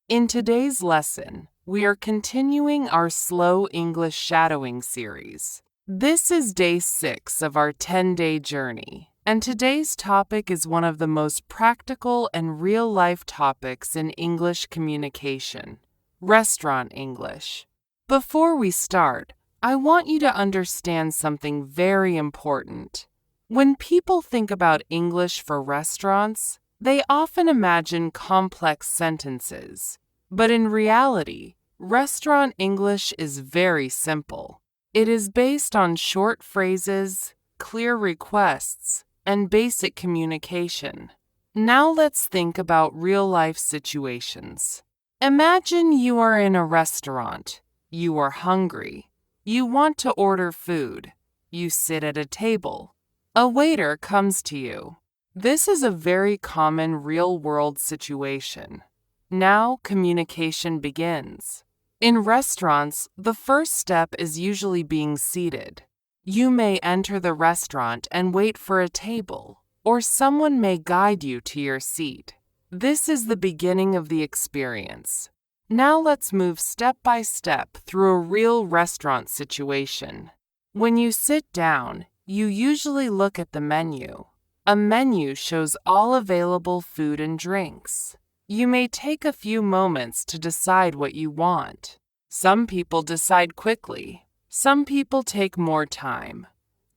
In today's lesson, we are continuing our slow English shadowing series. This is day 6 of our 10-day journey, and today's topic is one of the most practical and real-life topics in English communication: restaurant English. Before we start, I want you to understand something very important. When people think about English for restaurants, they often imagine complex sentences. But in reality, restaurant English is very simple. It is based on short phrases, clear requests, and basic communication. Now let's think about real-life situations. Imagine you are in a restaurant. You are hungry. You want to order food. You sit at a table. A waiter comes to you. This is a very common real-world situation. Now communication begins. In restaurants, the first step is usually being seated. You may enter the restaurant and wait for a table, or someone may guide you to your seat. This is the beginning of the experience. Now let's move step by step through a real restaurant situation. When you sit down, you usually look at the menu. A menu shows all available food and drinks. You may take a few moments to decide what you want. Some people decide quickly. Some people take more time.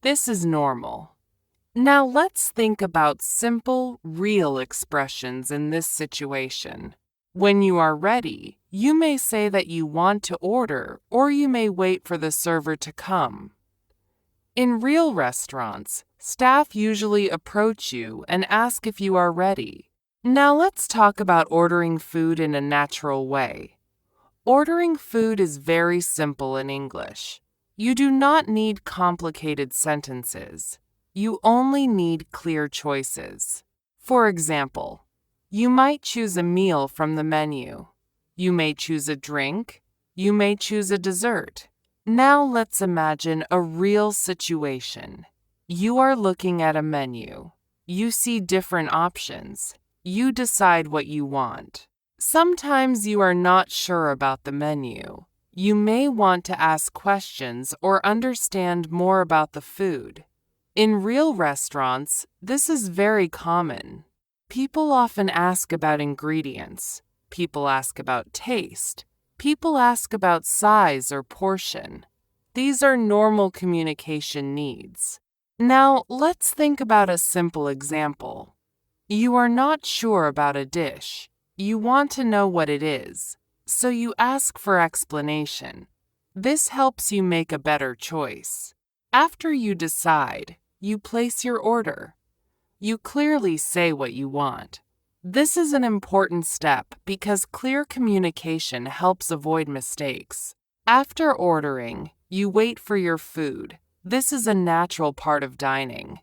This is normal. Now let's think about simple, real expressions in this situation. When you are ready, you may say that you want to order, or you may wait for the server to come. In real restaurants, staff usually approach you and ask if you are ready. Now let's talk about ordering food in a natural way. Ordering food is very simple in English. You do not need complicated sentences. You only need clear choices. For example, you might choose a meal from the menu. You may choose a drink. You may choose a dessert. Now let's imagine a real situation. You are looking at a menu. You see different options. You decide what you want. Sometimes you are not sure about the menu. You may want to ask questions or understand more about the food. In real restaurants, this is very common. People often ask about ingredients. People ask about taste. People ask about size or portion. These are normal communication needs. Now, let's think about a simple example. You are not sure about a dish. You want to know what it is, so you ask for explanation. This helps you make a better choice. After you decide, you place your order. You clearly say what you want. This is an important step because clear communication helps avoid mistakes. After ordering, you wait for your food. This is a natural part of dining.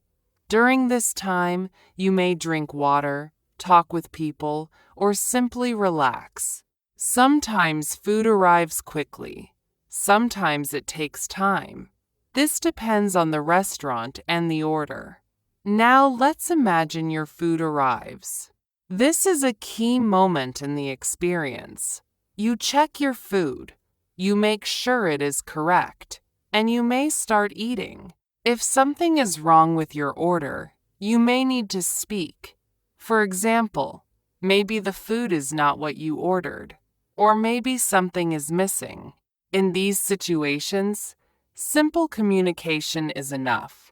During this time, you may drink water, talk with people, or simply relax. Sometimes food arrives quickly. Sometimes it takes time. This depends on the restaurant and the order. Now let's imagine your food arrives. This is a key moment in the experience. You check your food. You make sure it is correct, and you may start eating. If something is wrong with your order, you may need to speak. For example, maybe the food is not what you ordered, or maybe something is missing. In these situations, simple communication is enough.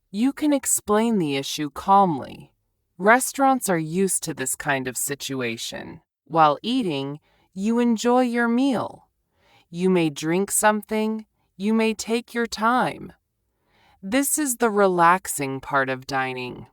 You can explain the issue calmly. Restaurants are used to this kind of situation. While eating, you enjoy your meal. You may drink something. You may take your time. This is the relaxing part of dining.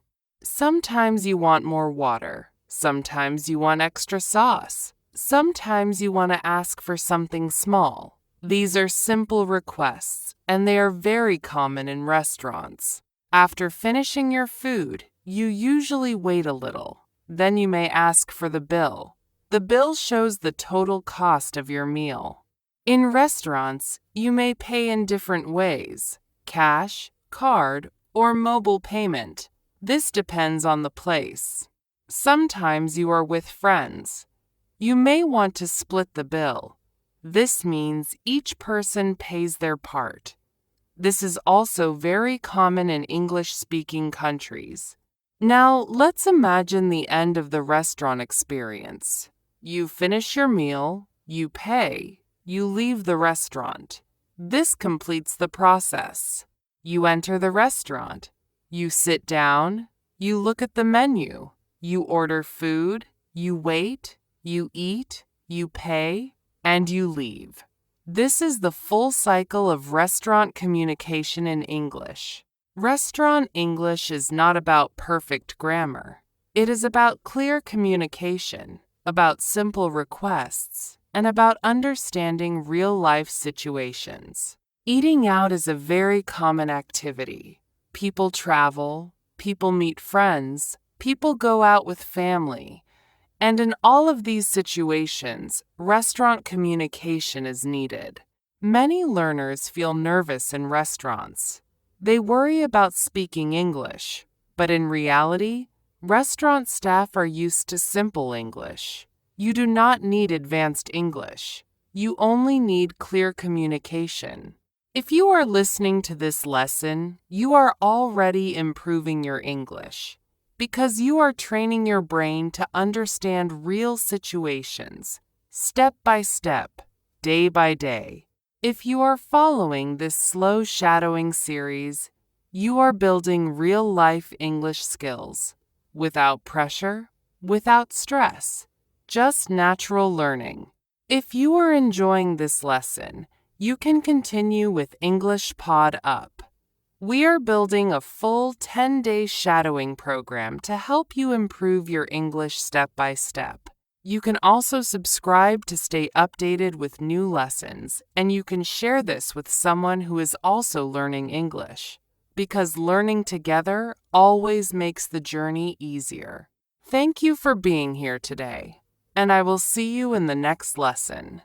Sometimes you want more water. Sometimes you want extra sauce. Sometimes you want to ask for something small. These are simple requests, and they are very common in restaurants. After finishing your food, you usually wait a little. Then you may ask for the bill. The bill shows the total cost of your meal. In restaurants, you may pay in different ways: cash, card, or mobile payment. This depends on the place. Sometimes you are with friends. You may want to split the bill. This means each person pays their part. This is also very common in English-speaking countries. Now, let's imagine the end of the restaurant experience. You finish your meal, you pay, you leave the restaurant. This completes the process. You enter the restaurant. You sit down, you look at the menu, you order food, you wait, you eat, you pay, and you leave. This is the full cycle of restaurant communication in English. Restaurant English is not about perfect grammar. It is about clear communication, about simple requests, and about understanding real-life situations. Eating out is a very common activity. People travel, people meet friends, people go out with family. And in all of these situations, restaurant communication is needed. Many learners feel nervous in restaurants. They worry about speaking English, but in reality, restaurant staff are used to simple English. You do not need advanced English. You only need clear communication. If you are listening to this lesson, you are already improving your English, because you are training your brain to understand real situations, step by step, day by day. If you are following this slow shadowing series, you are building real-life English skills, without pressure, without stress, just natural learning. If you are enjoying this lesson, you can continue with English Pod Up. We are building a full 10-day shadowing program to help you improve your English step by step. You can also subscribe to stay updated with new lessons, and you can share this with someone who is also learning English, because learning together always makes the journey easier. Thank you for being here today, and I will see you in the next lesson.